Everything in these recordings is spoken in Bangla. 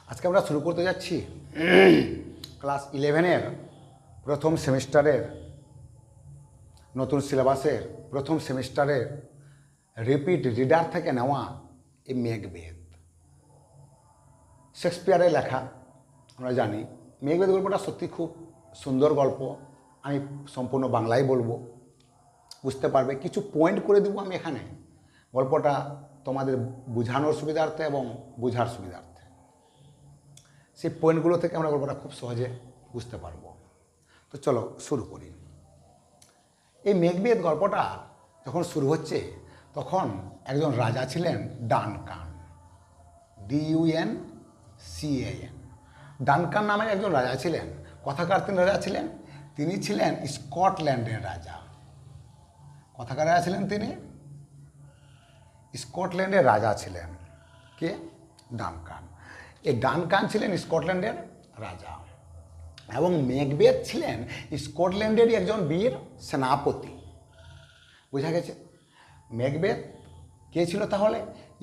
আজকে আমরা শুরু করতে যাচ্ছি ক্লাস 11-এর প্রথম সেমিস্টারের নতুন সিলেবাসের প্রথম সেমিস্টারের রিপিট রিডার থেকে নেওয়া এই মেঘবেদ। শেক্সপিয়ারের লেখা আমরা জানি। মেঘবেদ গল্পটা সত্যি খুব সুন্দর গল্প। আমি সম্পূর্ণ বাংলায় বলবো, বুঝতে পারবে। কিছু পয়েন্ট করে দেবো আমি এখানে, গল্পটা তোমাদের বোঝানোর সুবিধার্থে এবং বোঝার সুবিধার্থে। সেই পয়েন্টগুলো থেকে আমরা গল্পটা খুব সহজে বুঝতে পারবো। তো চলো শুরু করি। এই মেঘবেদ গল্পটা যখন শুরু হচ্ছে তখন একজন রাজা ছিলেন ডানকান, DUNCAN। ডানকান নামের একজন রাজা ছিলেন। কথাকার তিনি রাজা ছিলেন। তিনি ছিলেন স্কটল্যান্ডের রাজা। কথাকার রাজা ছিলেন তিনি, স্কটল্যান্ডের রাজা ছিলেন। কে? ডানকান। এই ডানকান ছিলেন স্কটল্যান্ডের রাজা এবং মেঘবেদ ছিলেন স্কটল্যান্ডেরই একজন বীর সেনাপতি। বোঝা গেছে? মেঘবেদ কে ছিল তাহলে?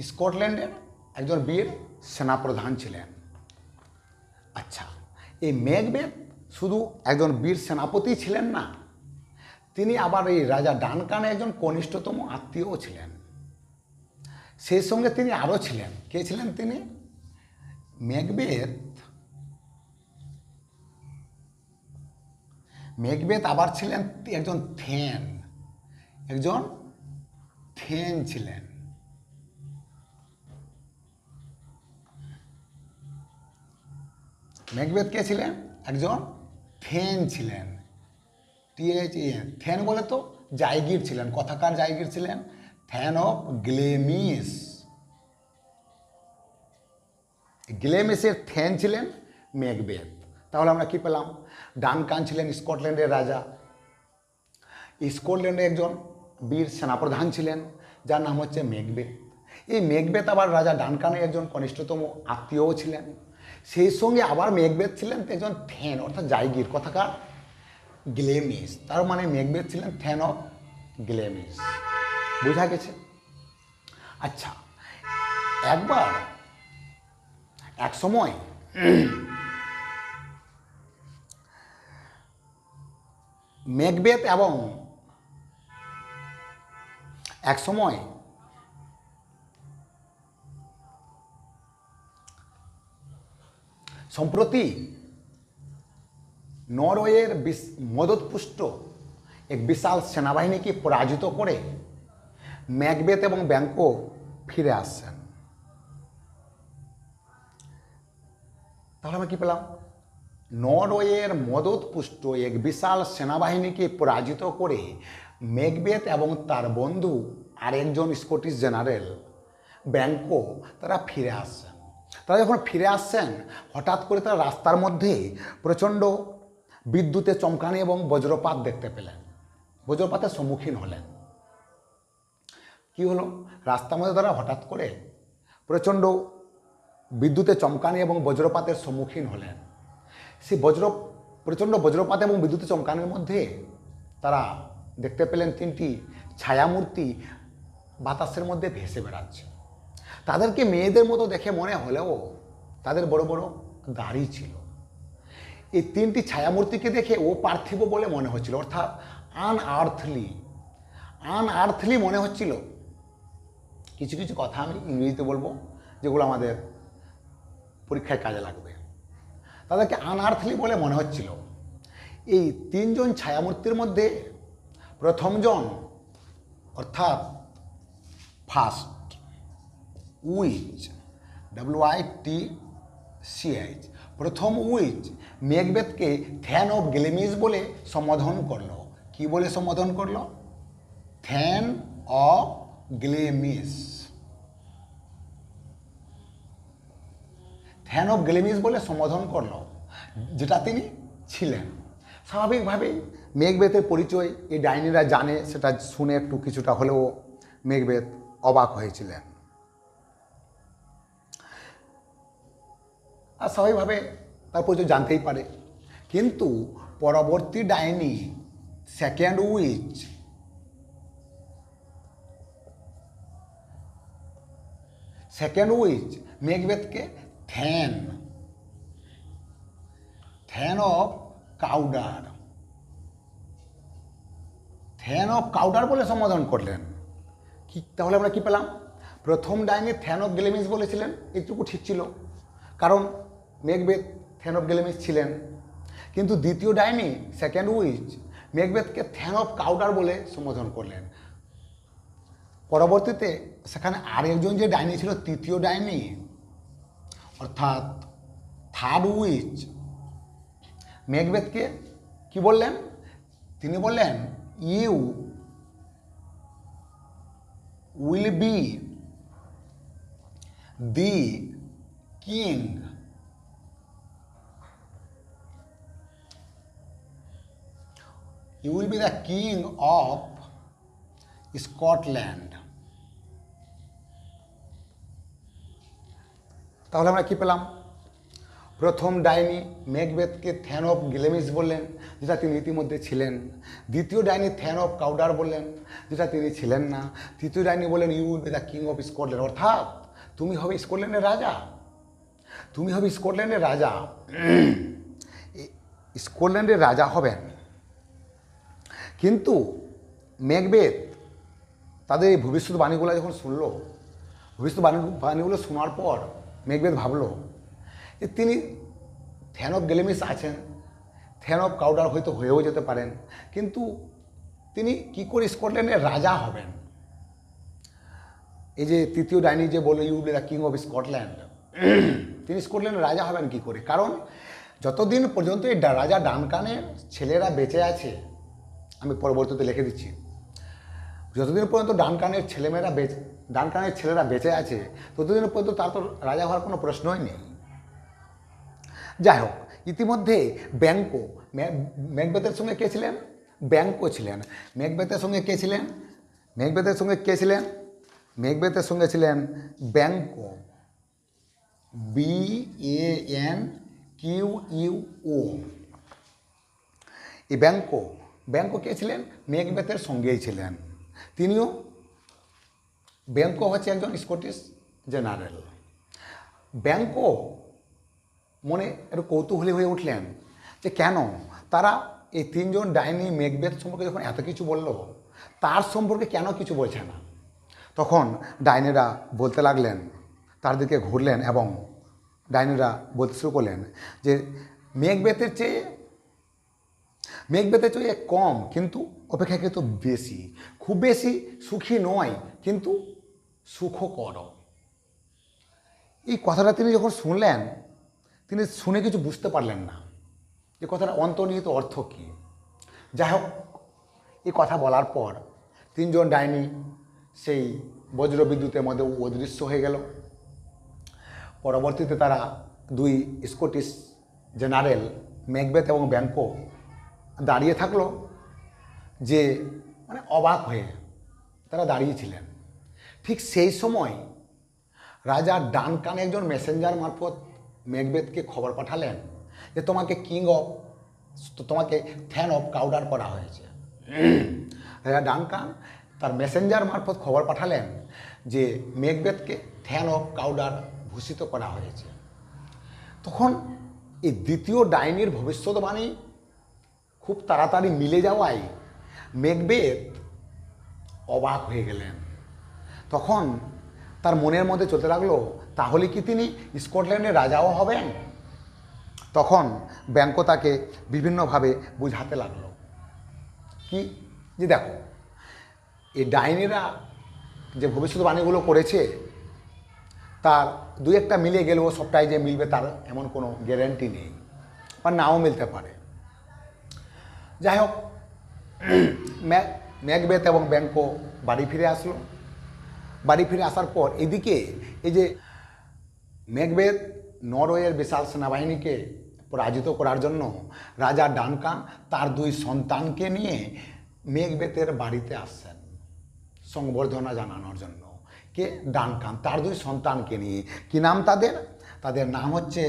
স্কটল্যান্ডের একজন বীর সেনাপ্রধান ছিলেন। আচ্ছা, এই মেঘবেদ শুধু একজন বীর সেনাপতি ছিলেন না, তিনি আবার এই রাজা ডানকানের একজন কনিষ্ঠতম আত্মীয়ও ছিলেন। সেই সঙ্গে তিনি আরও ছিলেন। কে ছিলেন তিনি? মেঘবেদ আবার ছিলেন একজন থেন ছিলেন। মেঘবেদ কে ছিলেন? একজন থেন ছিলেন। THEN। থেন বলে তো জায়গির ছিলেন। কথাকার জায়গির ছিলেন থেন অফ গ্লেমিস। গ্লেমিসের থেন ছিলেন মেঘবেদ। তাহলে আমরা কি পেলাম? ডানকান ছিলেন স্কটল্যান্ডের রাজা। স্কটল্যান্ডের একজন বীর সেনাপ্রধান ছিলেন যার নাম হচ্ছে মেঘবেদ। এই মেঘবেদ আবার রাজা ডানকানের একজন কনিষ্ঠতম আত্মীয়ও ছিলেন। সেই সঙ্গে আবার মেঘবেদ ছিলেন একজন থেন, অর্থাৎ জায়গির। কথাকার গ্লেমিস। তার মানে মেঘবেদ ছিলেন থেন অফ গ্লেমিস। বোঝা গেছে? আচ্ছা, এক সময় মেঘবেদ এবং সম্প্রতি নরওয়ের মদতপুষ্ট এক বিশাল সেনাবাহিনীকে পরাজিত করে মেঘবেদ এবং ব্যাংকক ফিরে আসছেন। তাহলে আমরা কি পেলাম? নরওয়ের মদতপুষ্ট এক বিশাল সেনাবাহিনীকে পরাজিত করে মেঘবেদ এবং তার বন্ধু আরেকজন স্কটিশ জেনারেল ব্যাংকো তারা ফিরে আসছেন। তারা যখন ফিরে আসছেন, হঠাৎ করে তারা রাস্তার মধ্যে প্রচণ্ড বিদ্যুতের চমকানি এবং বজ্রপাত দেখতে পেলেন। বজ্রপাতের সম্মুখীন হলেন। কি হলো? রাস্তার মধ্যে তারা হঠাৎ করে প্রচণ্ড বিদ্যুতের চমকানি এবং বজ্রপাতের সম্মুখীন হলেন। সেই প্রচণ্ড বজ্রপাত এবং বিদ্যুতের চমকানির মধ্যে তারা দেখতে পেলেন তিনটি ছায়ামূর্তি বাতাসের মধ্যে ভেসে বেড়াচ্ছে। তাদেরকে মেয়েদের মতো দেখে মনে হলেও তাদের বড় বড় দাড়ি ছিল। এই তিনটি ছায়ামূর্তিকে দেখে ও পার্থিব বলে মনে হচ্ছিল, অর্থাৎ আনআর্থলি মনে হচ্ছিল। কিছু কিছু কথা আমি ইংরেজিতে বলবো যেগুলো আমাদের পরীক্ষায় কাজে লাগবে। তাদেরকে আনআর্থলি বলে মনে হচ্ছিল। এই তিনজন ছায়ামূর্তির মধ্যে প্রথমজন, অর্থাৎ ফার্স্ট উইচ, WITCH, প্রথম উইচ মেঘবেদকে থেন অফ গ্লেমিস বলে সম্বোধন করলো। কি বলে সম্বোধন করলো? Then of Glamis. Then of Glamis বলে সম্বোধন করলো, যেটা তিনি ছিলেন। স্বাভাবিকভাবেই মেঘবেদের পরিচয় এই ডাইনিরা জানে, সেটা শুনে একটু কিছুটা হলেও মেঘবেদ অবাক হয়েছিলেন। আর স্বাভাবিকভাবে তার পরিচয় জানতেই পারে। কিন্তু পরবর্তী ডাইনি সেকেন্ড উইচ মেঘবেদকে thane thane of Cawdor, thane of Cawdor বলে সম্বোধন করলেন। কি তাহলে আমরা কি পেলাম? প্রথম ডাইনি থ্যান অফ গ্লেমিস বলেছিলেন, এইটুকু ঠিক ছিল, কারণ মেঘবেদ থ্যান অফ গ্লেমিস ছিলেন। কিন্তু দ্বিতীয় ডাইনি second witch মেঘবেদকে than of Cawdor বলে সম্বোধন করলেন। পরবর্তীতে সেখানে আরেকজন যে ডাইনি ছিল, তৃতীয় ডাইনি অর্থাৎ থার্ড উইচ, মেঘবেদকে কি বললেন? তিনি বললেন, you will be the king you will be the king of Scotland। তাহলে আমরা কি পেলাম? প্রথম ডাইনি মেঘবেদকে থ্যান অফ গ্লেমিস বললেন, যেটা তিনি ইতিমধ্যে ছিলেন। দ্বিতীয় ডাইনি থ্যান অফ কাউডার বললেন, যেটা তিনি ছিলেন না। তৃতীয় ডাইনি বললেন, you will be the king of Scotland, অর্থাৎ তুমি হবে স্কটল্যান্ডের রাজা, তুমি হবে স্কটল্যান্ডের রাজা। স্কটল্যান্ডের রাজা হবেন। কিন্তু মেঘবেদ তাদের এই ভবিষ্যৎবাণীগুলো যখন শুনলো, ভবিষ্যৎবাণীগুলো শোনার পর মেঘবেদ ভাবলো যে তিনি থ্যান অফ গ্লেমিস আছেন, থ্যান অফ কাউডার হয়তো হয়েও যেতে পারেন, কিন্তু তিনি কি করে স্কটল্যান্ডের রাজা হবেন? এই যে তৃতীয় ডাইনি যে বললো you will be the king of Scotland, তিনি স্কটল্যান্ডের রাজা হবেন কি করে? কারণ যতদিন পর্যন্ত এই রাজা ডানকানের ছেলেরা বেঁচে আছে, আমি পরবর্তীতে লিখে দিচ্ছি, যতদিন পর্যন্ত ডানকানের ছেলেরা বেঁচে আছে, ততদিন পর্যন্ত তার তো রাজা হওয়ার কোনো প্রশ্নই নেই। যাই হোক, ইতিমধ্যে ব্যাঙ্কো, মেঘবেদের সঙ্গে কে ছিলেন? ব্যাঙ্কো ছিলেন। মেঘবেদের সঙ্গে কে ছিলেন? মেঘবেদের সঙ্গে কে ছিলেন? মেঘবেদের সঙ্গে ছিলেন ব্যাঙ্কো, BANQUO। এই ব্যাঙ্কো কে ছিলেন? মেঘবেদের সঙ্গেই ছিলেন। তিনিও, ব্যাঙ্কো হচ্ছে একজন স্কটিশ জেনারেল। ব্যাঙ্কো মনে একটু কৌতূহলী হয়ে উঠলেন যে কেন তারা এই তিনজন ডাইনি মেঘবেদ সম্পর্কে যখন এত কিছু বলল, তার সম্পর্কে কেন কিছু বলছে না? তখন ডাইনিরা বলতে লাগলেন, তার দিকে ঘুরলেন এবং ডাইনিরা বলতে শুরু করলেন যে মেঘবেদের চেয়ে কম কিন্তু অপেক্ষাকৃত বেশি, খুব বেশি সুখী নয় কিন্তু সুখকর। এই কথাটা তিনি যখন শুনলেন, তিনি শুনে কিছু বুঝতে পারলেন না যে কথাটা অন্তর্নিহিত অর্থ কী। যাই হোক, এই কথা বলার পর তিনজন ডাইনি সেই বজ্রবিদ্যুতের মধ্যে অদৃশ্য হয়ে গেল। পরবর্তীতে তারা দুই স্কটিশ জেনারেল মেঘবেদ এবং ব্যাঙ্কো দাঁড়িয়ে থাকলো, যে মানে অবাক হয়ে তারা দাঁড়িয়েছিলেন। ঠিক সেই সময় রাজা ডানকান একজন মেসেঞ্জার মারফত মেঘবেদকে খবর পাঠালেন যে তোমাকে থ্যান অফ কাউডার করা হয়েছে। রাজা ডানকান তার মেসেঞ্জার মারফত খবর পাঠালেন যে মেঘবেদকে থ্যান অফ কাউডার ভূষিত করা হয়েছে। তখন এই দ্বিতীয় ডাইনির ভবিষ্যৎবাণী খুব তাড়াতাড়ি মিলে যাওয়ায় মেঘবেদ অবাক হয়ে গেলেন। তখন তার মনের মধ্যে চলতে লাগলো, তাহলে কি তিনি স্কটল্যান্ডের রাজাও হবেন? তখন ব্যাঙ্কো তাকে বিভিন্নভাবে বুঝাতে লাগলো কি, যে দেখো এই ডাইনিরা যে ভবিষ্যৎবাণীগুলো করেছে তার দু একটা মিলে গেলেও সবটাই যে মিলবে তার এমন কোনো গ্যারান্টি নেই, বা নাও মিলতে পারে। যাই হোক, মেঘবেদ এবং ব্যাঙ্কো বাড়ি ফিরে আসলো। বাড়ি ফিরে আসার পর এদিকে এই যে মেঘবেদ নরওয়ের বিশাল সেনাবাহিনীকে পরাজিত করার জন্য রাজা ডানকান তার দুই সন্তানকে নিয়ে মেঘবেদের বাড়িতে আসছেন সংবর্ধনা জানানোর জন্য। কে? ডানকান তার দুই সন্তানকে নিয়ে। কি নাম তাদের? তাদের নাম হচ্ছে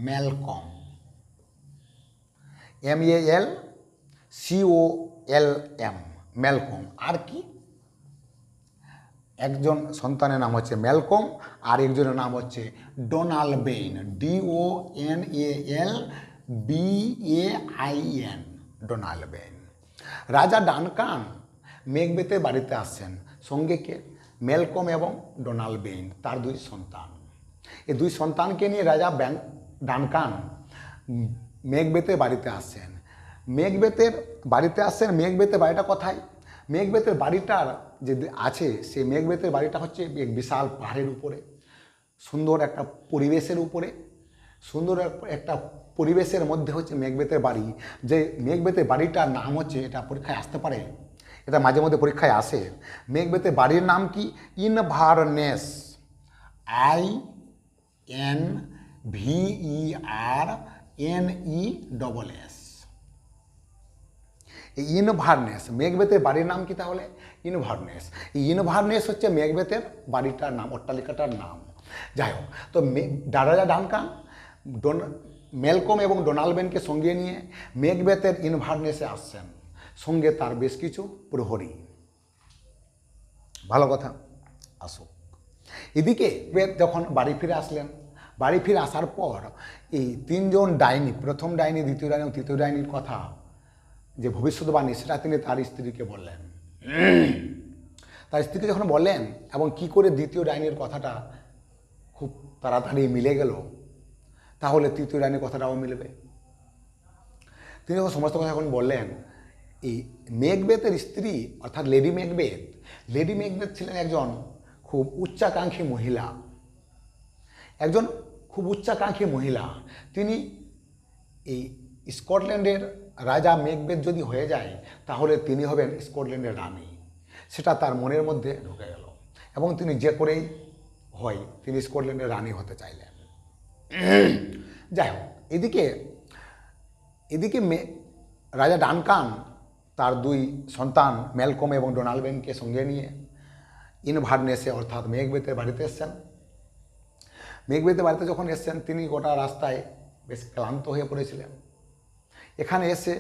ম্যালকম, MALCOLM, ম্যালকম। আর কি? একজন সন্তানের নাম হচ্ছে ম্যালকম আর একজনের নাম হচ্ছে ডোনাল্ড DONALBAIN ডোনাল্ড। রাজা ডানকান মেঘবেতের বাড়িতে আসছেন, সঙ্গে কে? ম্যালকম এবং ডোনাল্ড, তার দুই সন্তান। এই দুই সন্তানকে নিয়ে রাজা ডানকান মেঘবেতের বাড়িতে আসছেন। মেঘবেতের বাড়িটা কোথায়? মেঘবেতের বাড়িটার যে আছে সেই মেঘবেতের বাড়িটা হচ্ছে এক বিশাল পাহাড়ের উপরে, সুন্দর একটা পরিবেশের উপরে, সুন্দর একটা পরিবেশের মধ্যে হচ্ছে মেঘবেতের বাড়ি। যে মেঘবেতের বাড়িটার নাম হচ্ছে, এটা পরীক্ষায় আসতে পারে, এটা মাঝে মধ্যে পরীক্ষায় আসে। মেঘবেতের বাড়ির নাম কি? ইনভারনেস, INVERNESS। এই ইনভারনেস, মেঘবেতের বাড়ির নাম কি তাহলে? ইনভারনেস। এই ইনভারনেস হচ্ছে মেঘবেতের বাড়িটার নাম, অট্টালিকাটার নাম। যাই হোক, তো রাজা ডানকান ম্যালকম এবং ডোনাল্ডকে সঙ্গে নিয়ে মেঘবেতের ইনভারনেসে আসছেন, সঙ্গে তার বেশ কিছু প্রহরী। ভালো কথা, আসুক। এদিকে যখন বাড়ি ফিরে আসলেন, বাড়ি ফিরে আসার পর এই তিনজন ডাইনি, প্রথম ডাইনি, দ্বিতীয় ডাইনি এবং তৃতীয় ডাইনির কথা যে ভবিষ্যৎবাণী, সেটা তিনি তার স্ত্রীকে বললেন। তার স্ত্রীকে যখন বললেন এবং কি করে দ্বিতীয় ডাইনির কথাটা খুব তাড়াতাড়ি মিলে গেল, তাহলে তৃতীয় ডাইনির কথাটাও মিলবে। তিনি যখন সমস্ত কথা যখন বললেন, এই মেঘবেতের স্ত্রী অর্থাৎ লেডি মেঘবেত ছিলেন একজন খুব উচ্চাকাঙ্ক্ষী মহিলা। তিনি এই স্কটল্যান্ডের রাজা মেঘবেত যদি হয়ে যায়, তাহলে তিনি হবেন স্কটল্যান্ডের রানী। সেটা তার মনের মধ্যে ঢুকে গেল এবং তিনি যে করেই হয় তিনি স্কটল্যান্ডের রানী হতে চাইলেন। যাই হোক, এদিকে রাজা ডানকান তার দুই সন্তান ম্যালকম এবং ডোনাল্ডকে সঙ্গে নিয়ে ইনভারনেসে অর্থাৎ মেঘবেতের বাড়িতে এসছেন। মেঘবেতের বাড়িতে যখন এসছেন, তিনি গোটা রাস্তায় বেশ ক্লান্ত হয়ে পড়েছিলেন। এখানে এসে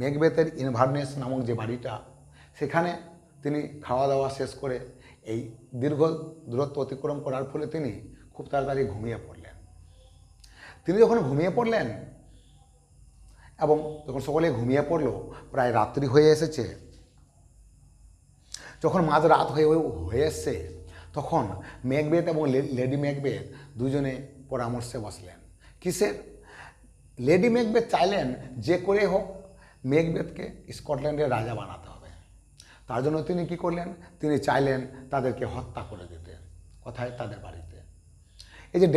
মেঘবেতের ইনভারনেস নামক যে বাড়িটা, সেখানে তিনি খাওয়া দাওয়া শেষ করে এই দীর্ঘ দূরত্ব অতিক্রম করার ফলে তিনি খুব তাড়াতাড়ি ঘুমিয়ে পড়লেন। তিনি যখন ঘুমিয়ে পড়লেন এবং যখন সকলে ঘুমিয়ে পড়ল, প্রায় রাত্রি হয়ে এসেছে। যখন মাঝরাত হয়ে এসছে, তখন মেঘবেত এবং লেডি মেঘবেত দুজনে পরামর্শে বসলেন। কিসের? লেডি মেঘবেত চাইলেন যে করে হোক মেঘবেতকে স্কটল্যান্ডের রাজা বানাতে হবে। তার জন্য তিনি কি করলেন? তিনি চাইলেন তাদেরকে হত্যা করে দিতে। কোথায়? তাদের বাড়িতে। এই যে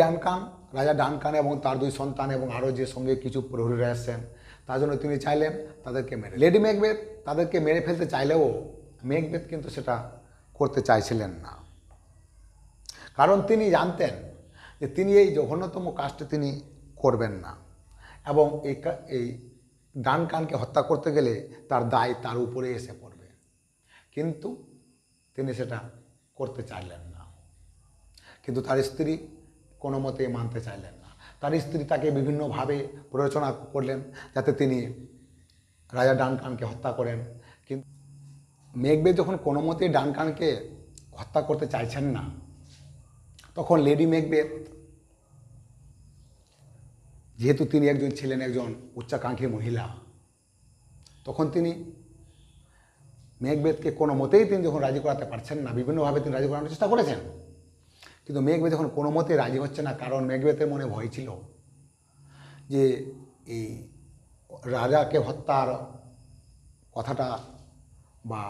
রাজা ডানকান এবং তার দুই সন্তান এবং আরও যে সঙ্গে কিছু প্রহরীরা এসেছেন, তার জন্য তিনি চাইলেন তাদেরকে লেডি মেঘবেত তাদেরকে মেরে ফেলতে চাইলেও মেঘবেত কিন্তু সেটা করতে চাইছিলেন না। কারণ তিনি জানতেন যে তিনি এই জঘন্যতম কাজটি তিনি করবেন না এবং এই ডানকানকে হত্যা করতে গেলে তার দায় তার উপরে এসে পড়বে। কিন্তু তিনি সেটা করতে চাইলেন না। কিন্তু তার স্ত্রী কোনো মতেই মানতে চাইলেন না। তার স্ত্রী তাকে বিভিন্নভাবে প্ররোচনা করলেন যাতে তিনি রাজা ডানকানকে হত্যা করেন। কিন্তু মেঘবেত যখন কোনো মতেই ডানকানকে হত্যা করতে চাইছেন না, তখন লেডি মেঘবেত, যেহেতু তিনি ছিলেন একজন উচ্চাকাঙ্ক্ষী মহিলা, তখন তিনি মেঘবেতকে কোনো মতেই তিনি যখন রাজি করাতে পারছেন না, বিভিন্নভাবে তিনি রাজি করানোর চেষ্টা করেছেন, কিন্তু মেঘবেত যখন কোনো মতেই রাজি হচ্ছে না, কারণ মেঘবেতের মনে ভয় ছিল যে এই রাজাকে হত্যার কথাটা বা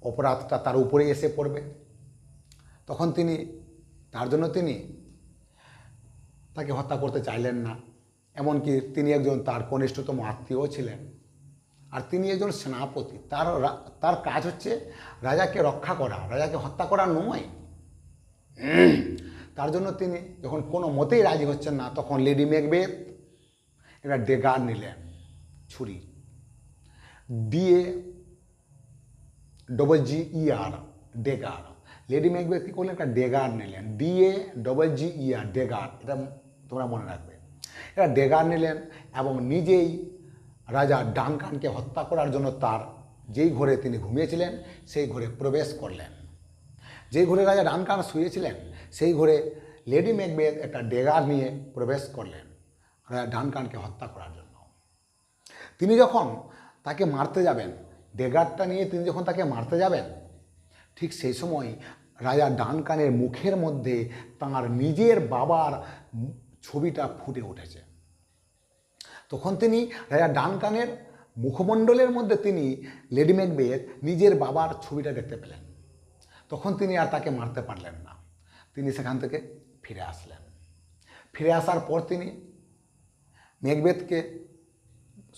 অপরাধটা তার উপরেই এসে পড়বে। তখন তার জন্য তিনি তাকে হত্যা করতে চাইলেন না। এমনকি তিনি একজন তার কনিষ্ঠতম আত্মীয় ছিলেন, আর তিনি একজন সেনাপতি। তার কাজ হচ্ছে রাজাকে রক্ষা করা, রাজাকে হত্যা করা নয়। তার জন্য তিনি যখন কোনো মতেই রাজি হচ্ছেন না, তখন লেডি মেঘবেত একটা ডেগার নিলেন, ছুরি, DAGGER, ডেগার। লেডি মেঘবেত কী করলেন? একটা ডেগার নিলেন, DAGGER, ডেগার। এটা তোমরা মনে রাখবে। এটা ডেগার নিলেন এবং নিজেই রাজা ডানকানকে হত্যা করার জন্য তার যেই ঘরে তিনি ঘুমিয়েছিলেন সেই ঘরে প্রবেশ করলেন। যেই ঘরে রাজা ডানকান শুয়েছিলেন সেই ঘরে লেডি ম্যাকবেথ একটা ডেগার নিয়ে প্রবেশ করলেন রাজা ডানকানকে হত্যা করার জন্য। তিনি যখন তাকে মারতে যাবেন, ডেগারটা নিয়ে তিনি যখন তাকে মারতে যাবেন, ঠিক সেই সময় রাজা ডানকানের মুখের মধ্যে তাঁর নিজের বাবার ছবিটা ফুটে উঠেছে। তখন তিনি রাজা ডানকানের মুখমণ্ডলের মধ্যে তিনি লেডি ম্যাকবেথ নিজের বাবার ছবিটা দেখতে পেলেন। তখন তিনি আর তাকে মারতে পারলেন না, তিনি সেখান থেকে ফিরে আসলেন। ফিরে আসার পর তিনি ম্যাকবেথকে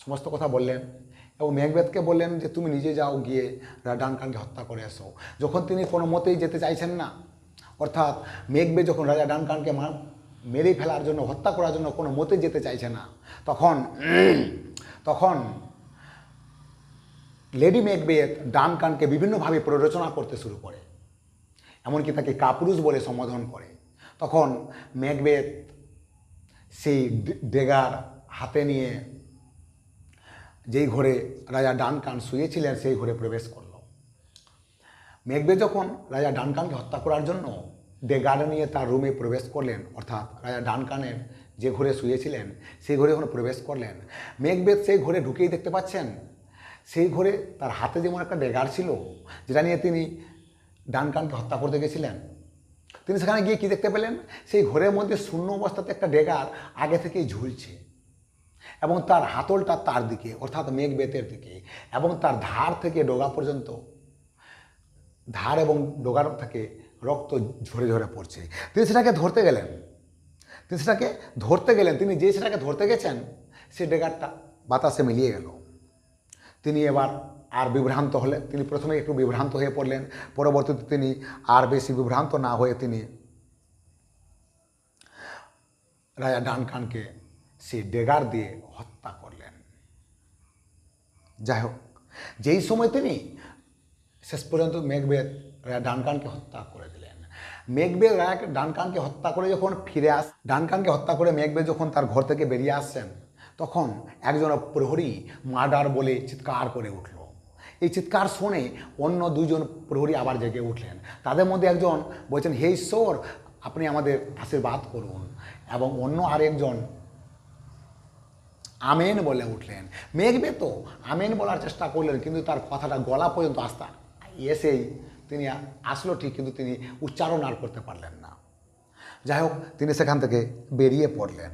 সমস্ত কথা বললেন এবং ম্যাকবেথকে বললেন যে তুমি নিজে যাও, গিয়ে রাজা ডানকানকে হত্যা করে এসো। যখন তিনি কোনো মতেই যেতে চাইছেন না, অর্থাৎ ম্যাকবেথ যখন রাজা ডানকানকে মেরে ফেলার জন্য, হত্যা করার জন্য কোনো মতে যেতে চাইছে না, তখন লেডি ম্যাকবেথ ডানকানকে বিভিন্নভাবে প্ররোচনা করতে শুরু করে, এমনকি তাকে কাপুরুষ বলে সম্বোধন করে। তখন ম্যাকবেথ সেই ডেগার হাতে নিয়ে যেই ঘরে রাজা ডানকান শুয়েছিলেন সেই ঘরে প্রবেশ করল। ম্যাকবেথ যখন রাজা ডানকানকে হত্যা করার জন্য ডেগার নিয়ে তার রুমে প্রবেশ করলেন, অর্থাৎ রাজা ডানকানের যে ঘরে শুয়েছিলেন সেই ঘরে যখন প্রবেশ করলেন, ম্যাকবেথ সেই ঘরে ঢুকেই দেখতে পাচ্ছেন সেই ঘরে তার হাতে যেমন একটা ডেগার ছিল যেটা নিয়ে তিনি ডানকানকে হত্যা করতে গেছিলেন। তিনি সেখানে গিয়ে কী দেখতে পেলেন, সেই ঘরের মধ্যে শূন্য অবস্থাতে একটা ডেগার আগে থেকেই ঝুলছে এবং তার হাতলটা তার দিকে, অর্থাৎ ম্যাকবেথের দিকে, এবং তার ধার থেকে ডগা পর্যন্ত, ধার এবং ডগার থেকে রক্ত ঝরে ঝরে পড়ছে। তিনি সেটাকে ধরতে গেলেন, তিনি যে সেটাকে ধরতে গেছেন সেই ডেগারটা বাতাসে মিলিয়ে গেল। তিনি এবার আর বিভ্রান্ত হলেন। তিনি প্রথমে একটু বিভ্রান্ত হয়ে পড়লেন, পরবর্তীতে তিনি আর বেশি বিভ্রান্ত না হয়ে তিনি রাজা ডানকানকে সেই ডেগার দিয়ে হত্যা করলেন। যাই হোক, যেই সময় তিনি শেষ পর্যন্ত ম্যাকবেথ রাজা ডানকানকে হত্যা করে দিলেন। ম্যাকবেথ রাজা ডানকানকে হত্যা করে যখন ডানকানকে হত্যা করে ম্যাকবেথ যখন তার ঘর থেকে বেরিয়ে আসছেন, তখন একজন প্রহরী মার্ডার বলে চিৎকার করে উঠল। এই চিৎকার শুনে অন্য দুইজন প্রহরী আবার জেগে উঠলেন। তাদের মধ্যে একজন বলছেন, হে ঈশ্বর, আপনি আমাদের আশীর্বাদ করুন, এবং অন্য আরেকজন আমেন বলে উঠলেন। ম্যাকবেথ তো আমেন বলার চেষ্টা করলেন, কিন্তু তার কথাটা গলা পর্যন্ত এসেই তিনি আসলো ঠিক, কিন্তু তিনি উচ্চারণ আর করতে পারলেন না। যাই হোক, তিনি সেখান থেকে বেরিয়ে পড়লেন।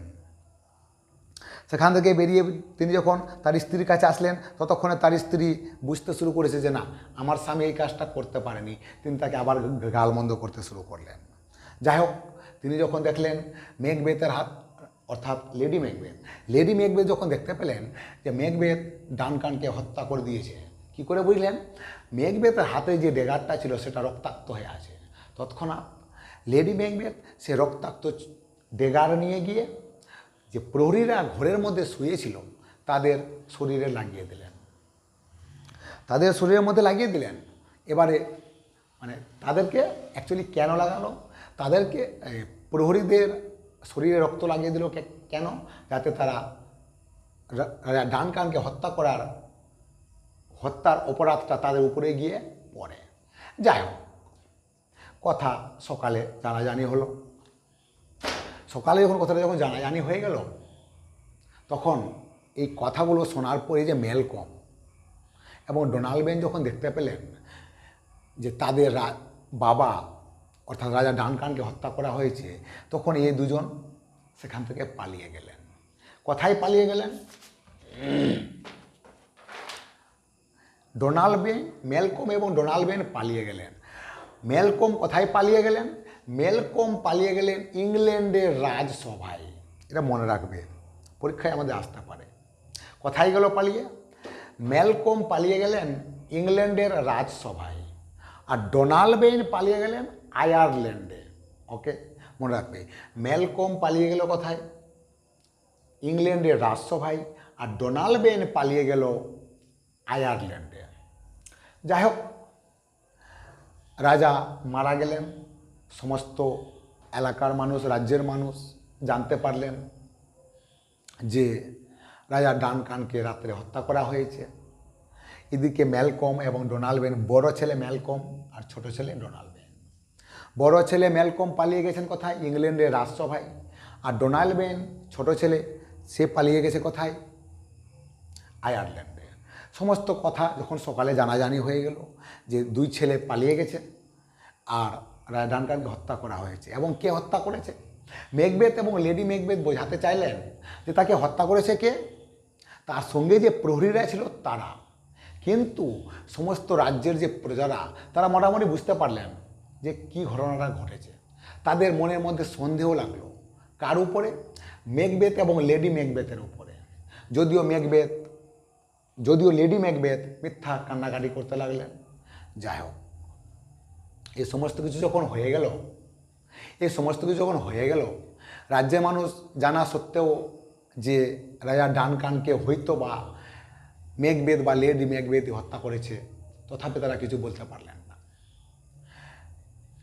সেখান থেকে বেরিয়ে তিনি যখন তার স্ত্রীর কাছে আসলেন, ততক্ষণে তার স্ত্রী বুঝতে শুরু করেছে যে না, আমার স্বামী এই কাজটা করতে পারেনি। তিনি তাকে আবার গালমন্দ করতে শুরু করলেন। যাই হোক, তিনি যখন দেখলেন ম্যাকবেথের হাত, অর্থাৎ লেডি ম্যাকবেথ যখন দেখতে পেলেন যে ম্যাকবেথ ডানকানকে হত্যা করে দিয়েছে, কি করে বুঝলেন? ম্যাকবেথের হাতে যে ডেগারটা ছিল সেটা রক্তাক্ত হয়ে আছে। তৎক্ষণাৎ লেডি ম্যাকবেথ সে রক্তাক্ত ডেগার নিয়ে গিয়ে যে প্রহরীরা ঘরের মধ্যে শুয়েছিল তাদের শরীরে লাগিয়ে দিলেন। এবারে মানে তাদেরকে অ্যাকচুয়ালি কেন লাগালো? তাদেরকে প্রহরীদের শরীরে রক্ত লাগিয়ে দিল কেন? যাতে তারা ডানকানকে হত্যার অপরাধটা তাদের উপরে গিয়ে পড়ে। যাই হোক, কথা সকালে জানাজানি হলো। সকালে যখন কথাটা জানাজানি হয়ে গেল, তখন এই কথাগুলো শোনার পরে যে ম্যালকম এবং ডোনাল্ড যখন দেখতে পেলেন যে তাদের বাবা, অর্থাৎ রাজা ডানকানকে হত্যা করা হয়েছে, তখন এই দুজন সেখান থেকে পালিয়ে গেলেন। কোথায় পালিয়ে গেলেন? ম্যালকম এবং ডোনাল্ড পালিয়ে গেলেন। ম্যালকম কোথায় পালিয়ে গেলেন? ম্যালকম পালিয়ে গেলেন ইংল্যান্ডের রাজসভায়। এটা মনে রাখবে, পরীক্ষায় আমাদের আসতে পারে। কোথায় গেল পালিয়ে? ম্যালকম পালিয়ে গেলেন ইংল্যান্ডের রাজসভায়, আর ডোনাল্ড পালিয়ে গেলেন আয়ারল্যান্ডে। ওকে, মনে রাখবে, ম্যালকম পালিয়ে গেল কোথায়? ইংল্যান্ডের রাজসভায়, আর ডোনাল্ড পালিয়ে গেল আয়ারল্যান্ডে। যাই হোক, রাজা মারা গেলেন। সমস্ত এলাকার মানুষ, রাজ্যের মানুষ জানতে পারলেন যে রাজা ডানকানকে রাত্রে হত্যা করা হয়েছে। এদিকে ম্যালকম এবং ডোনাল্ড বড় ছেলে ম্যালকম আর ছোট ছেলে ডোনাল্ড বড় ছেলে ম্যালকম পালিয়ে গেছেন কোথায়? ইংল্যান্ডের রাজসভায়। আর ডোনাল্ড বেন ছোট ছেলে, সে পালিয়ে গেছে কোথায়? আয়ারল্যান্ডে। সমস্ত কথা যখন সকালে জানাজানি হয়ে গেল যে দুই ছেলে পালিয়ে গেছে আর রাজা ডানকানকে হত্যা করা হয়েছে, এবং কে হত্যা করেছে? মেকবেথ এবং লেডি মেকবেথ বোঝাতে চাইলেন যে তাকে হত্যা করেছে কে? তার সঙ্গে যে প্রহরীরা ছিল তারা। কিন্তু সমস্ত রাজ্যের যে প্রজারা তারা মোটামুটি বুঝতে পারলেন যে কী ঘটনাটা ঘটেছে। তাদের মনের মধ্যে সন্দেহ লাগলো। কার উপরে? মেকবেথ এবং লেডি মেকবেথের উপরে। যদিও লেডি মেকবেথ মিথ্যা কান্নাকাটি করতে লাগলেন। যাই হোক, এই সমস্ত কিছু যখন হয়ে গেল, রাজ্যের মানুষ জানা সত্ত্বেও যে রাজা ডানকানকে হয়তো বা মেকবেথ বা লেডি মেকবেথ হত্যা করেছে, তথাপি তারা কিছু বলতে পারলেন না।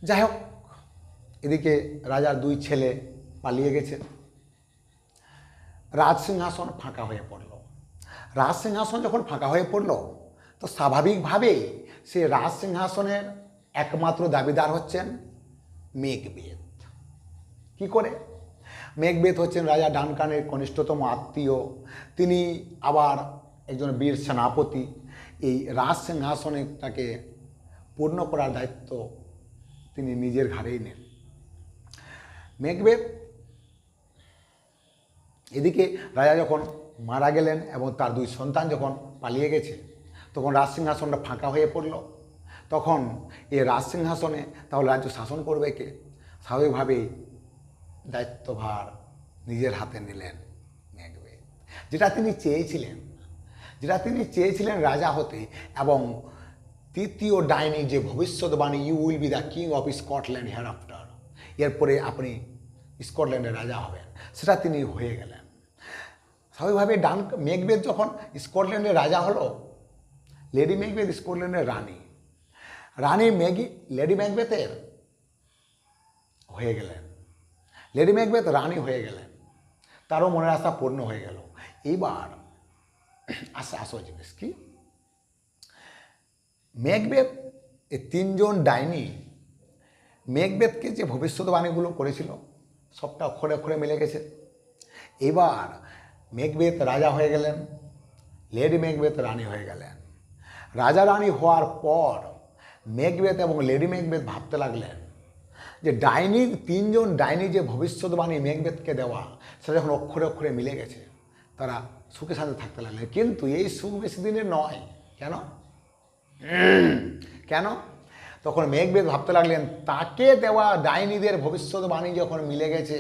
যাই হোক, এদিকে রাজার দুই ছেলে পালিয়ে গেছে। রাজসিংহাসন ফাঁকা হয়ে পড়ল। রাজসিংহাসন যখন ফাঁকা হয়ে পড়ল, তো স্বাভাবিকভাবেই সে রাজসিংহাসনের একমাত্র দাবিদার হচ্ছেন মেকবেথ। কি করে? মেকবেথ হচ্ছেন রাজা ডানকানের কনিষ্ঠতম আত্মীয়। তিনি আবার একজন বীর সেনাপতি। এই রাজসিংহাসনটাকে পূর্ণ করার দায়িত্ব তিনি নিজের ঘাড়েই নেন। মেকবেথ এদিকে রাজা যখন মারা গেলেন এবং তার দুই সন্তান যখন পালিয়ে গেছে, তখন রাজসিংহাসনটা ফাঁকা হয়ে পড়ল। তখন এই রাজসিংহাসনে তাহলে রাজ্য শাসন করবে কে? স্বাভাবিকভাবেই দায়িত্বভার নিজের হাতে নিলেন মেকবেথ। যেটা তিনি চেয়েছিলেন রাজা হতে, এবং তৃতীয় ডাইনি যে ভবিষ্যৎবাণী, you will be the king of Scotland hereafter, এরপরে আপনি স্কটল্যান্ডের রাজা হবেন, সেটা তিনি হয়ে গেলেন। স্বাভাবিকভাবে মেকবেথ যখন স্কটল্যান্ডের রাজা হলো, লেডি মেকবেথ স্কটল্যান্ডের রানী। লেডি মেকবেথের হয়ে গেলেন, লেডি মেকবেথ রানী হয়ে গেলেন। তারও মনের আশা পূর্ণ হয়ে গেল। এইবার আসো জিনিস কি, মেকবেথ এই তিনজন ডাইনি মেকবেথকে যে ভবিষ্যৎবাণীগুলো করেছিল সবটা অক্ষরে অক্ষরে মিলে গেছে। এবার মেকবেথ রাজা হয়ে গেলেন, লেডি মেকবেথ রানী হয়ে গেলেন। রাজা রানী হওয়ার পর মেকবেথ এবং লেডি মেকবেথ ভাবতে লাগলেন যে তিনজন ডাইনি যে ভবিষ্যৎবাণী মেকবেথকে দেওয়া, সেটা যখন অক্ষরে অক্ষরে মিলে গেছে, তারা সুখে শান্তি থাকতে লাগলেন। কিন্তু এই সুখ বেশি দিনের নয়। কেন? তখন মেকবেথ ভাবতে লাগলেন, তাকে দেওয়া ডাইনিদের ভবিষ্যৎবাণী যখন মিলে গেছে,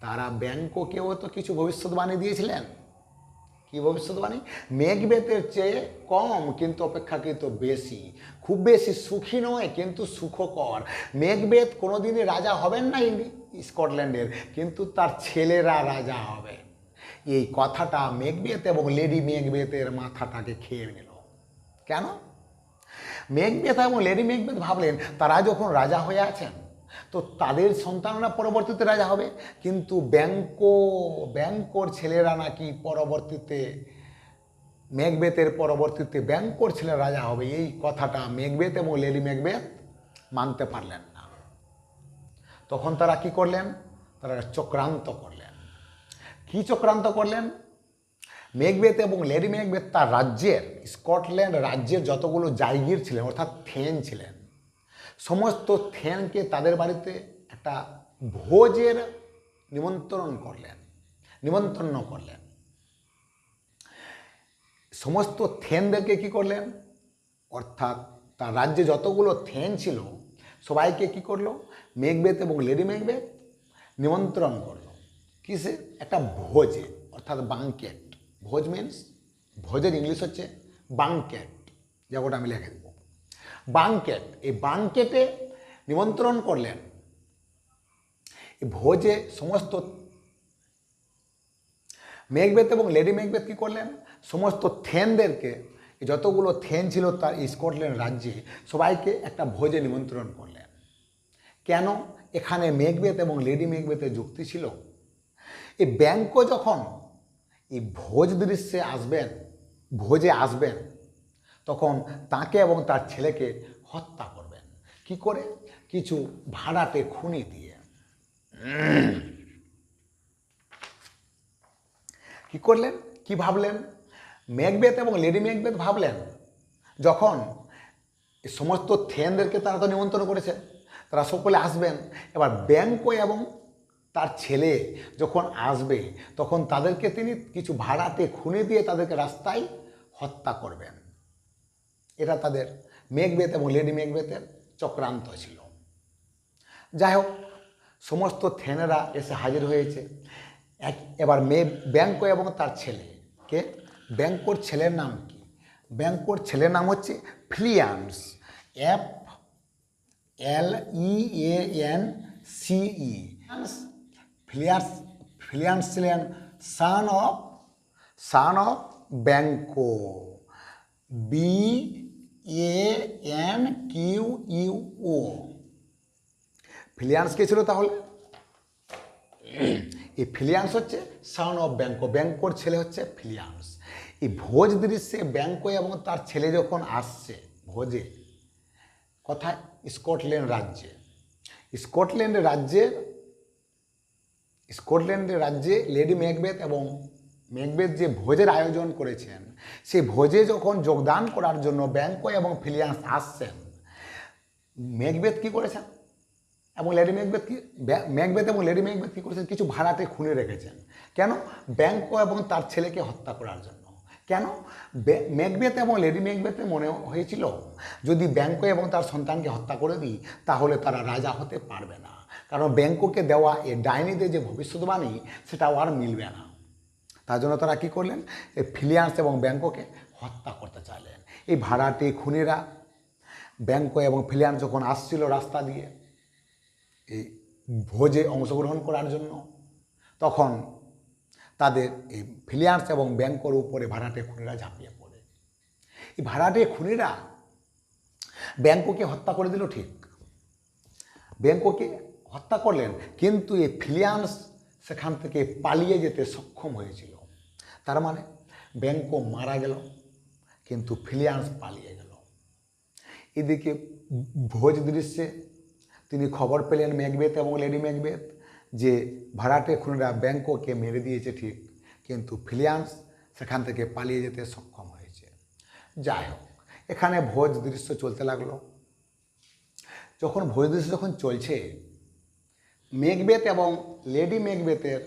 তারা ব্যাংককেও তো কিছু ভবিষ্যৎবাণী দিয়েছিলেন। কি ভবিষ্যৎবাণী? মেকবেথের চেয়ে কম কিন্তু অপেক্ষাকৃত বেশি, খুব বেশি সুখী নয় কিন্তু সুখকর। মেকবেথ কোনোদিনই রাজা হবেন না স্কটল্যান্ডের, কিন্তু তার ছেলেরা রাজা হবে। এই কথাটা মেকবেথ এবং লেডি মেকবেথের মাথাটাকে খেয়ে নিল। কেন? মেকবেথ এবং লেডি মেকবেথ ভাবলেন, তারা যখন রাজা হয়ে আছেন, তো তাদের সন্তানরা পরবর্তীতে রাজা হবে, কিন্তু ব্যাংকোর ছেলেরা নাকি পরবর্তীতে মেকবেথের পরবর্তীতে ব্যাংকোর ছেলে রাজা হবে। এই কথাটা মেকবেথ এবং লেডি মেকবেথ মানতে পারলেন না। তখন তারা কি করলেন? তারা চক্রান্ত করলেন। কি চক্রান্ত করলেন? মেকবেথ এবং লেডি মেকবেথ তার রাজ্যের, স্কটল্যান্ড রাজ্যের যতগুলো জায়গির ছিলেন, অর্থাৎ থেন ছিলেন, সমস্ত থেনকে তাদের বাড়িতে একটা ভোজের নিমন্ত্রণ করলেন। সমস্ত থেনদেরকে কি করলেন? অর্থাৎ তার রাজ্যে যতগুলো থেন ছিল সবাইকে কি করলো? মেকবেথ এবং লেডি মেকবেথ নিমন্ত্রণ করলো। কিসে? একটা ভোজে, অর্থাৎ বাংকেট। ভোজ মিনস, ভোজের ইংলিশ হচ্ছে বাংকেট, যেটা আমি লিখে দেব বাংকেট। এই বাংকেটে নিমন্ত্রণ করলেন। এই ভোজে সমস্ত মেকবেথ এবং লেডি মেকবেথ কী করলেন? সমস্ত থেনদেরকে, যতগুলো থেন ছিল তার স্কটল্যান্ড রাজ্যে, সবাইকে একটা ভোজে নিমন্ত্রণ করলেন। কেন? এখানে মেকবেথ এবং লেডি মেকবেথের যুক্তি ছিল, এই ব্যাংকো যখন এই ভোজে আসবেন, তখন তাকে এবং তার ছেলেকে হত্যা করবেন। কি করে? কিছু ভাড়াটে খুনি দিয়ে। কি করলেন, কি ভাবলেন? ম্যাকবেথ এবং লেডি ম্যাকবেথ ভাবলেন, যখন এই সমস্ত থেনদেরকে তারা তো নিমন্ত্রণ করেছে, তারা সকলে আসবেন, এবার ব্যাংকো এবং তার ছেলে যখন আসবে তখন তাদেরকে তিনি কিছু ভাড়াতে খুনি দিয়ে তাদেরকে রাস্তায় হত্যা করবেন। এটা তাদের ম্যাকবেথ এবং লেডি ম্যাকবেথের চক্রান্ত ছিল। যাই হোক, সমস্ত থেনেরা এসে হাজির হয়েছে। এবার ব্যাংকো এবং তার ছেলে, কে ব্যাংকোর ছেলের নাম কি? ব্যাংকোর ছেলের নাম হচ্ছে ফিলিয়ান্স, FLEANCE। ফিলিয়ান্স ছিলেন সান অফ ব্যাংকো, BANQUO। ফিলিয়ান্স কে ছিল তাহলে? এই ফিলিয়ান্স হচ্ছে সান অফ ব্যাংকো, ব্যাংকোর ছেলে হচ্ছে ফিলিয়ান্স। এই ভোজ দৃশ্যে ব্যাংকো এবং তার ছেলে যখন আসছে ভোজে, কোথায়? স্কটল্যান্ড রাজ্যে। স্কটল্যান্ডের রাজ্যে লেডি ম্যাকবেথ এবং ম্যাকবেথ যে ভোজের আয়োজন করেছেন, সেই ভোজে যখন যোগদান করার জন্য ব্যাংকো এবং ফিলিয়ান্স আসছেন, ম্যাকবেথ কি করেছেন এবং লেডি ম্যাকবেথ কি করেছেন? কিছু ভাড়াটে খুনি রেখেছেন। কেন? ব্যাংকো এবং তার ছেলেকে হত্যা করার জন্য। কেন? ম্যাকবেথ এবং লেডি ম্যাকবেথের মনে হয়েছিল, যদি ব্যাংকো এবং তার সন্তানকে হত্যা করে দিই তাহলে তারা রাজা হতে পারবে না, কারণ ব্যাংকোকে দেওয়া এই ডাইনিদের যে ভবিষ্যৎবাণী সেটাও আর মিলবে না। তার জন্য তারা কি করলেন? এই ফিলিয়ান্স এবং ব্যাংকোকে হত্যা করতে চাইলেন। এই ভাড়াটে খুনিরা ব্যাংকো এবং ফিলিয়ান্স যখন আসছিল রাস্তা দিয়ে এই ভোজে অংশগ্রহণ করার জন্য, তখন তাদের এই ফিলিয়ান্স এবং ব্যাংকোর উপরে ভাড়াটে খুনিরা ঝাঁপিয়ে পড়ে। এই ভাড়াটে খুনিরা ব্যাংকোকে হত্যা করে দিল, ঠিক ব্যাংকোকে হত্যা করলেন, কিন্তু এই ফিলিয়ান্স সেখান থেকে পালিয়ে যেতে সক্ষম হয়েছিল। তার মানে ব্যাংকো মারা গেল, কিন্তু ফিলিয়ান্স পালিয়ে গেল। এদিকে ভোজ দৃশ্যে তিনি খবর পেলেন, ম্যাকবেথ এবং লেডি ম্যাকবেথ, যে ভাড়াটে খুনিরা ব্যাংকোকে মেরে দিয়েছে ঠিক, কিন্তু ফিলিয়ান্স সেখান থেকে পালিয়ে যেতে সক্ষম হয়েছে। যাই হোক, এখানে ভোজ দৃশ্য চলতে লাগলো। যখন ভোজ দৃশ্য যখন চলছে, ম্যাকবেথ এবং লেডি ম্যাকবেথের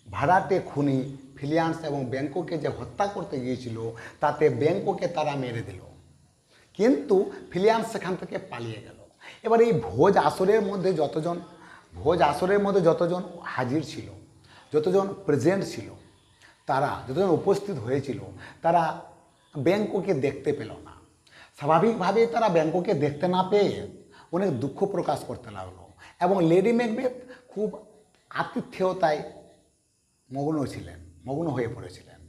ভাড়াটে খুনি ফিলিয়ান্স এবং ব্যাংকোকে যে হত্যা করতে গিয়েছিল, তাতে ব্যাংকোকে তারা মেরে দিল, কিন্তু ফিলিয়ান্স সেখান থেকে পালিয়ে গেল। এবার এই ভোজ আসরের মধ্যে যতজন হাজির ছিল, যতজন প্রেজেন্ট ছিল, তারা যতজন উপস্থিত হয়েছিল, তারা ব্যাংকোকে দেখতে পেল না। স্বাভাবিকভাবেই তারা ব্যাংকোকে দেখতে না পেয়ে অনেক দুঃখ প্রকাশ করতে লাগলো, এবং লেডি ম্যাকবেথ খুব আতিথেয়তায় মগ্ন হয়ে পড়েছিলেন।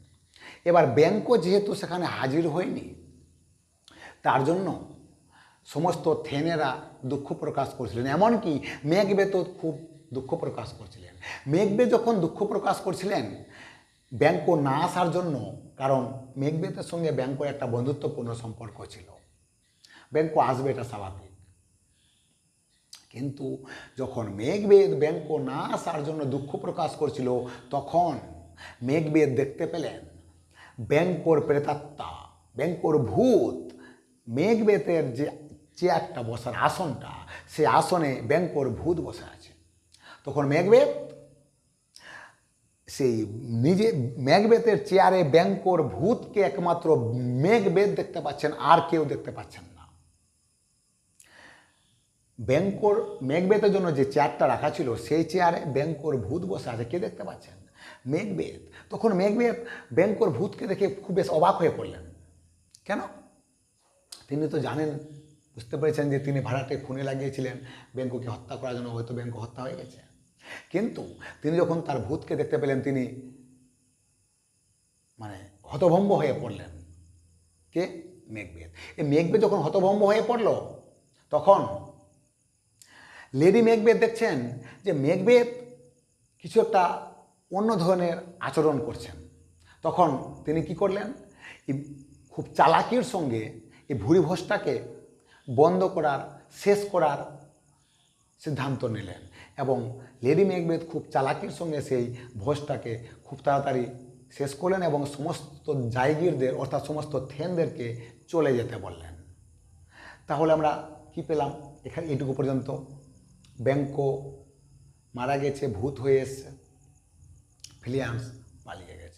এবার ব্যাংকো যেহেতু সেখানে হাজির হয়নি, তার জন্য সমস্ত থেনেরা দুঃখ প্রকাশ করছিলেন, এমনকি ম্যাকবেথও খুব দুঃখ প্রকাশ করছিলেন। ম্যাকবেথ যখন দুঃখ প্রকাশ করছিলেন ব্যাংকো না আসার জন্য, কারণ ম্যাকবেথের সঙ্গে ব্যাংকোর একটা বন্ধুত্বপূর্ণ সম্পর্ক ছিল, ব্যাংকো আসবে এটা স্বাভাবিক। কিন্তু যখন ম্যাকবেথ ব্যাংকো না আসার জন্য দুঃখ প্রকাশ করছিল, তখন ম্যাকবেথ দেখতে পেলেন ব্যাংকোর প্রেতাত্মা, ব্যাংকোর ভূত ম্যাকবেথের যে চেয়ারটা বসার আসনটা, সেই আসনে ব্যাংকোর ভূত বসে আছে। তখন ম্যাকবেথ সেই ম্যাকবেথের চেয়ারে ব্যাংকোর ভূতকে একমাত্র ম্যাকবেথ দেখতে পাচ্ছেন, আর কেউ দেখতে পাচ্ছেন না। ম্যাকবেথের জন্য যে চেয়ারটা রাখা ছিল, সেই চেয়ারে ব্যাংকোর ভূত বসে আছে, কে দেখতে পাচ্ছেন? ম্যাকবেথ। তখন ম্যাকবেথ ব্যাংকোর ভূতকে দেখে খুব বেশ অবাক হয়ে পড়লেন। কেন? তিনি তো জানেন, বুঝতে পেরেছেন যে তিনি ভাড়াটে খুনি লাগিয়েছিলেন ব্যাংকোকে হত্যা করার জন্য, হয়তো ব্যাংকো হত্যা হয়ে গেছে। কিন্তু তিনি যখন তার ভূতকে দেখতে পেলেন, তিনি হতভম্ব হয়ে পড়লেন। কে? ম্যাকবেথ। এই ম্যাকবেথ যখন হতভম্ব হয়ে পড়ল, তখন লেডি ম্যাকবেথ দেখছেন যে ম্যাকবেথ কিছু একটা অন্য ধরনের আচরণ করছেন। তখন তিনি কি করলেন? খুব চালাকির সঙ্গে এই ভুরিভোজটাকে বন্ধ করার, শেষ করার সিদ্ধান্ত নিলেন এবং লেডি ম্যাকবেথ খুব চালাকির সঙ্গে সেই ভোজটাকে খুব তাড়াতাড়ি শেষ করলেন এবং সমস্ত জায়গিরদের অর্থাৎ সমস্ত থেনদেরকে চলে যেতে বললেন। তাহলে আমরা কি পেলাম এখানে এইটুকু পর্যন্ত? ব্যাংকো মারা গেছে, ভূত হয়ে এসছে, ফিলিয়ান্স পালিয়ে গেছে।